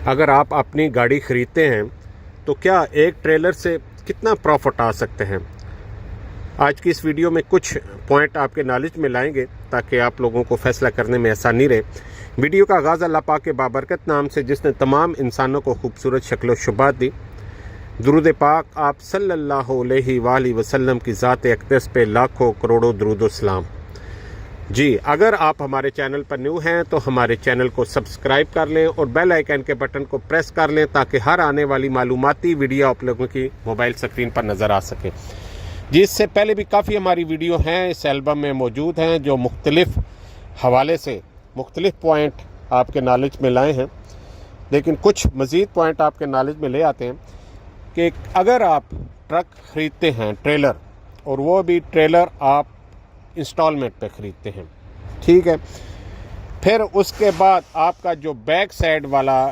अगर आप अपनी गाड़ी ख़रीदते हैं तो क्या एक ट्रेलर से कितना प्रॉफिट आ सकते हैं। आज की इस वीडियो में कुछ पॉइंट आपके नॉलेज में लाएंगे ताकि आप लोगों को फ़ैसला करने में आसानी रहे। वीडियो का आगाज़ अल्लाह पाक के बाबरकत नाम से जिसने तमाम इंसानों को खूबसूरत शक्ल शुबात दी। दुरूद पाक आप सल्लल्लाहु अलैहि वसल्लम की ज़ात अक़दस पे लाखों करोड़ों दुरूद सलाम। जी, अगर आप हमारे चैनल पर न्यू हैं तो हमारे चैनल को सब्सक्राइब कर लें और बेल आइकन के बटन को प्रेस कर लें ताकि हर आने वाली मालूमाती वीडियो आप लोगों की मोबाइल स्क्रीन पर नज़र आ सके। जी, इससे पहले भी काफ़ी हमारी वीडियो हैं इस एल्बम में मौजूद हैं जो मुख्तलिफ़ हवाले से मुख्तलिफ़ पॉइंट आपके नॉलेज में लाए हैं, लेकिन कुछ मज़ीद पॉइंट आपके नॉलेज में ले आते हैं कि अगर आप ट्रक ख़रीदते हैं ट्रेलर, और वो भी ट्रेलर आप इंस्टॉलमेंट पे ख़रीदते हैं, ठीक है, फिर उसके बाद आपका जो बैक साइड वाला